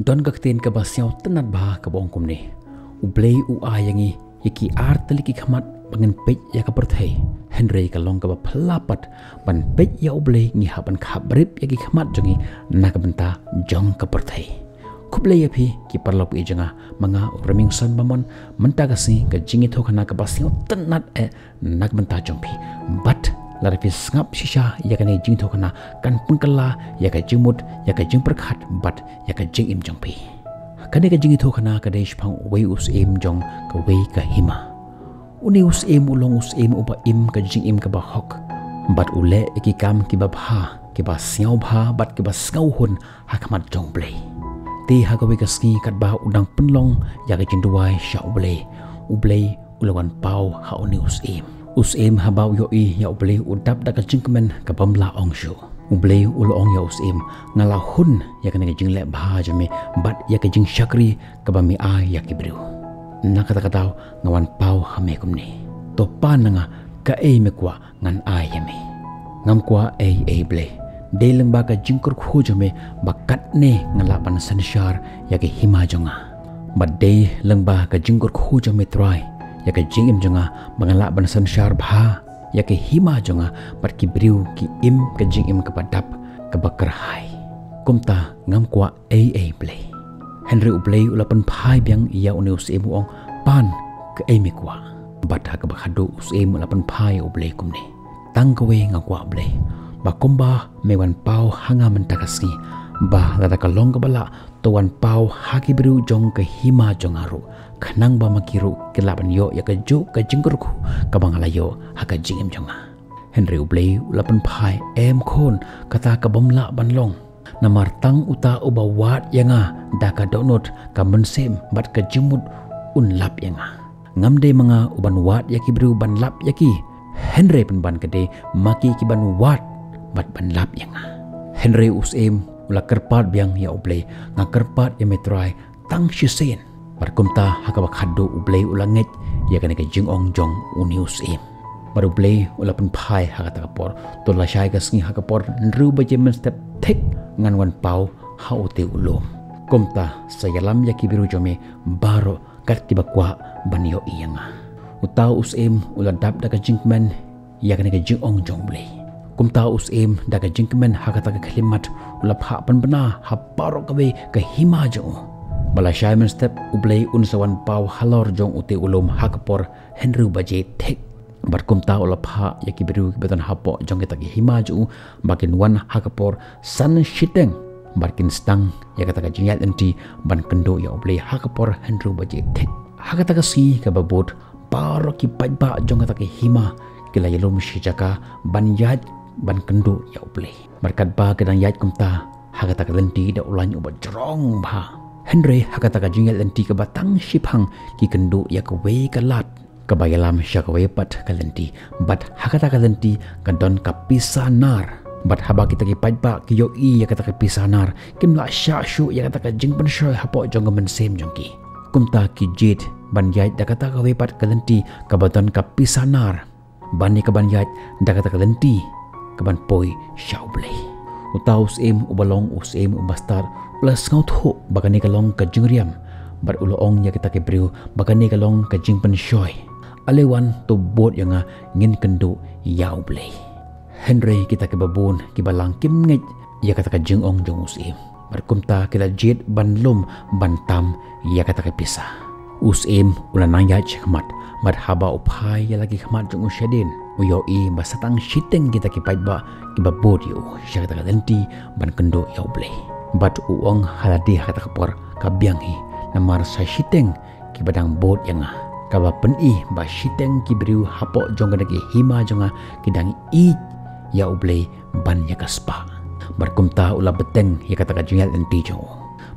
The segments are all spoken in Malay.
don gakten ka basyau tenat bah ka bong kumni ublei u ayangi yaki artali ki khamat bangen pej ya ka perthai Henry ka long ka ba phalapat ban pej ya ublei ngi haban khabrip yaki khamat jongi nak benta jong ka perthai kublei ya phi ki parlop i janga manga raming san bamon mentagasi ka jingi thokana ka basyau tenat nak benta jompi but larapi ngap shisha ya ka ne jing thokana kan pungkala ya ka jingmut ya ka jing perkhat but ya ka jing im jongpi kane ka jingi thokana ka deish phang wei us em jong ka wei ka hima uni us em ulong us em uba im ka jing im ka ba hok but ule ki kam ki ba bha ki ba siau bha but ki ba skau hun ha khamat jong blei ti ha ka wei ka ski kat ba udang penlong ya ka jing duai sha ublei ulawan pau ha uni us em habau yo i ya ublei udap da ka jingmen ka bamla ongshu ublei ulong ya us em ngala hun ya ka ne jing le bha jame bat ya ka jing shakri ka bami a ya ki bru nakata katau ngawan pau hame kumni to pananga ka e me kwa ngan a yame ngam kwa e ble deleng ba ka jingkur khu jame bakat ne ngala pan sanshar ya ki hima jonga bat de leng ba ka jingkur khu jame try ya ka jingim jonga bangala ban sanshar bha ya ke hima jonga bat ki briu ki im ka jingim ka padap ka bakar hai kumta ngam kwa a play Henry ublei ulapan phai biang ya unius emu ong pan ka emi kwa bat ha ka bakhadu us emu ulapan phai ublei kumni tang ka we nga kwa blei ba komba mewan pau hanga mentakasi ba lada ka long ka bala to wan pau ha ki briu jong ka hima jongaru khanang ba makiru kelaban yo ya ka ju ka jingkurku ka bangala yo ha ka jingim jonga Henry ublei ulapan phai em khon kata ka bomla banlong namar tang uta uba wat yanga da ka donot ka mensem bat ka jimut un lap yanga ngamde manga uban wat yaki bru ban lap yaki Henry pen ban kade maki ki ban wat bat ban lap yanga Henry usem ula kerpat biang ya ublei nga kerpat ya metrai tang shisen Barkumta hakaba khaddo ublei ulanget ya kane ka jingong jong unius em baru ublei ulapan phai hakata kapor to la shai ka sngi hakapor nru baje men step thek ngan wan pau haute ulom kumta sayalam ya kibiru jome baro karti bakwa banyo iyanga utau us em uladap da ka jingmen ya kane ka jingong jong blei kumta us em da ka jingmen hakata ka khlimat ulapha pan bana ha paro ka be ka hima jo bala Simon step ublei unsawan pau halor jong ute ulum hakapor Henry baje thek barkum ta ulapha yaki beru beton hapo jong kita ki himaju bakin wan hakapor san shiteng barkin stang ya kata ka jingyat enti ban kendo ya ublei hakapor Henry baje thek hakata ka si ka babot paro ki pajba jong kita ki hima kila yelum shijaka ban yat ban kendo ya ublei barkat ba kedang yat kumta hakata ka lenti da ulan uba jrong ba Henry hakata ka jingal lenti ka batang shiphang ki kendo ya ka we ka lat ka bayalam sya ka we pat ka lenti bat hakata ka lenti ka don ka pisanar bat haba kita ki pajba ki yo i ya kata ka pisanar kim la sya shu ya kata ka jingpan shoy hapo jong men sem jongki kumta ki jet ban yai da kata ka we pat ka lenti ka baton ka pisanar bani ka ban yai da kata ka lenti ka ban poi sya ublei utaus em ubalong us em ubastar plus ngau tho bagani kalong ka jingriam bar uloong ya kita ke briu bagani kalong ka jingpan shoy alewan to bot yanga ngin kendo yau blei Henry kita ke babon ki balang kim ngej ya kata ka jingong jong usim bar kumta kita jet banlum bantam ya kata ka pisah usim ulanang ya chikmat bar haba upai ya lagi khmat jong usyadin uyo i basatang shiteng kita ki paiba ki babot yo sya kata ka lenti ban kendo yau blei bat uong haladi kata kapor kabyanghi namar sa shiteng ki badang bot yanga kaba peni ba shiteng ki briu hapo jonga dagi hima jonga kidang i ya ublei ban ya kaspa barkumta ula beteng ya kata kajingal enti jo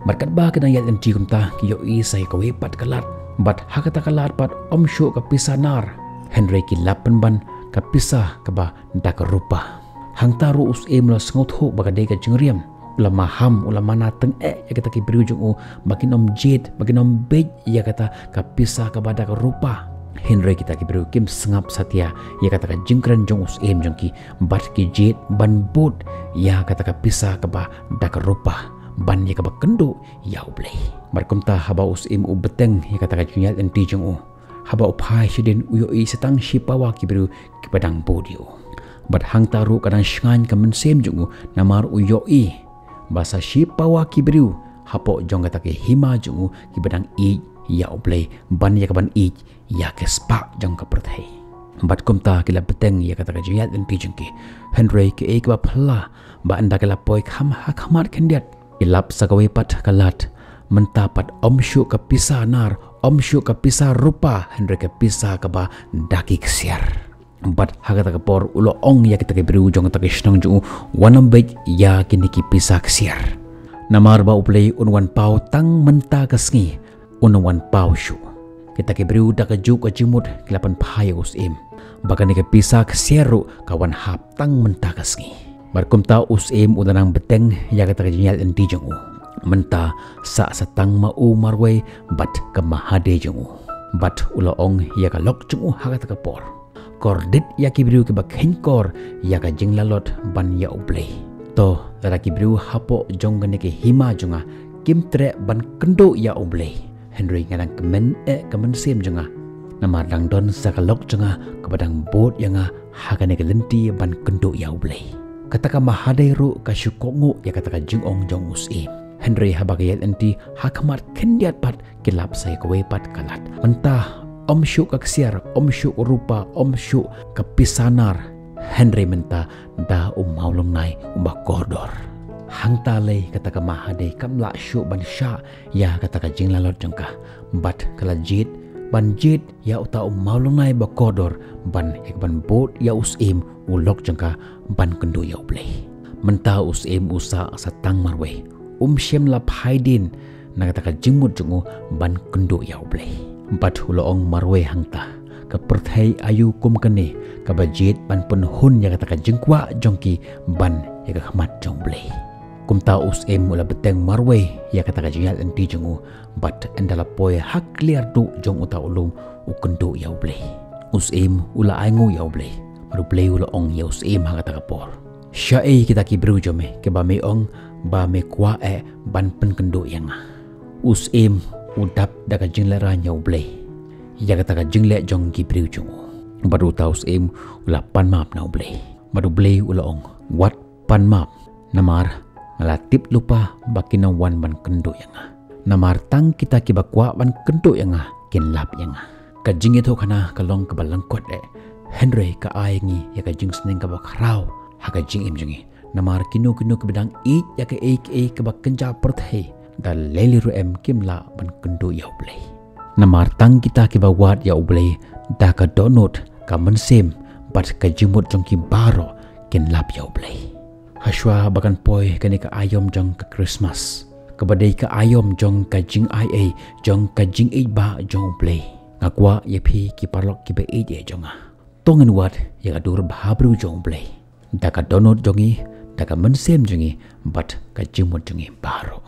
barkat ba kidang yal enti kumta ki yo i sai ka wepat kalat bat hakata kalat pat omsho ka pisanar Henry ki lapen ban ka pisah kaba ndak rupa hangtaru us emlos ngotho bagade ka jingriam ulama ham ulama nateng ya kata ki berujung makin om jet makin om bej ya kata ka pisah ka badak rupa Henry kita ki beru kim sengap satya ya kata ka jingkran jong us em jongki bat ki jet ban bot ya kata ka pisah ka ba dak rupa ban ya ka bakendo ya ublei barkumta haba usim u beteng ya kata kajunyat enti jong u haba upai shiden uyo i setang shipawa kibru kipadang bodio bat hang taru kadang shngan kamen sem jong u namar uyo i basa shipawa kibru hapo jong kata ke hima jong u kibadang i ya ublei ban ya kaban i ya ke spa jong ka perthai bat kumta kila beteng ya kata kajunyat enti jong ki Henry ke ek ba phla ba anda kala poi kham hakmat kendiat ilap sagawe pat kalat mentapat omsyu ka pisah nar omsyu ka pisah rupa Henry ka pisah ka ba daki ksiar bat hagata ka por ulo ong ya kita ke bru jong ta ke snong ju wanam bej ya kini ki pisah ksiar namar ba uplei unwan pau tang menta ka sngi unwan pau syu kita ke bru da ka ju ka jimut kilapan phai usim bakani ka pisah ksiaru kawan hap tang menta ka sngi barkumta usim udanang beteng ya kata kajinyal enti jong u menta sa satang mau marway bat ka mahade jong u bat ulaong ya ka lok jong u hagat ka por kordit ya kibru ke bakhen kor ya ka jinglalot ban ya ublei to dara kibru hapo jong gane ke hima jonga kimtre ban kendo ya ublei Henry ngadang kemen sem jonga nama dang don sa ka lok jonga ka badang bot yanga hagane ke lenti ban kendo ya ublei kataka mahadai ru ka syukongu ya kataka jingong jong usim Henry habagayat enti hakamat kendiat pat kilap saya kowe pat kalat mentah om syuk kaksiar om syuk rupa om syuk kepisanar Henry mentah da maulung nai umba kordor hang talai kataka mahadai kamla syuk ban sya ya kataka jinglalot jengka bat kalajit ban jit ya uta maulung nai ba kordor ban ekban bot ya usim ulok jengka ban kendo ya ublei mentah usim usa satang marwe shem la phaidin nagata ka jingmut jungu ban kendo ya ublei bat huloong marwe hangta ka perthai ayu kum kane ka bajit ban penhun ya kata ka jingkwa jongki ban ya ka khmat jong blei kumta usim ula beteng marwe ya kata ka jingal enti jungu bat endala poe hak clear du jong uta ulum ukendo ya ublei usim ula aingu ya ublei baru play ulo ong ya usim hangata kapor syai kita ki bru jome ke ba me ong ba me kwa ban pen kendo yanga usim udap daga jinglera nya ublei ya kata ka jingle jong ki bru jong baru ta usim ula pan map na ublei baru blei ulo ong wat pan map namar ngalatip lupa bakina wan ban kendo yanga namar tang kita ki bakwa ban kendo yanga kin lap yanga ka jinge tho khana kalong ka balangkot Henry ka aingi ya ka jing sneng ka bakrau ha ka jing imjungi namar kinu ke bedang i ya ka ka bak kenja perthai da leli ru em kimla ban kendo ya ublei namar tang kita ki bawat ya ublei da ka donut ka mensem bat ka jimut jong ki baro ken lap ya ublei haswa bakan poi kani ka ayom jong ka Christmas ka badai ka ayom jong ka jing ia jong ka jing ba jong ublei ngakwa ya phi ki parlok ki be ya jonga tongen wat ya adur bhabru jong blei daka donut jongi daka mensem jongi bat ka jimut jongi baro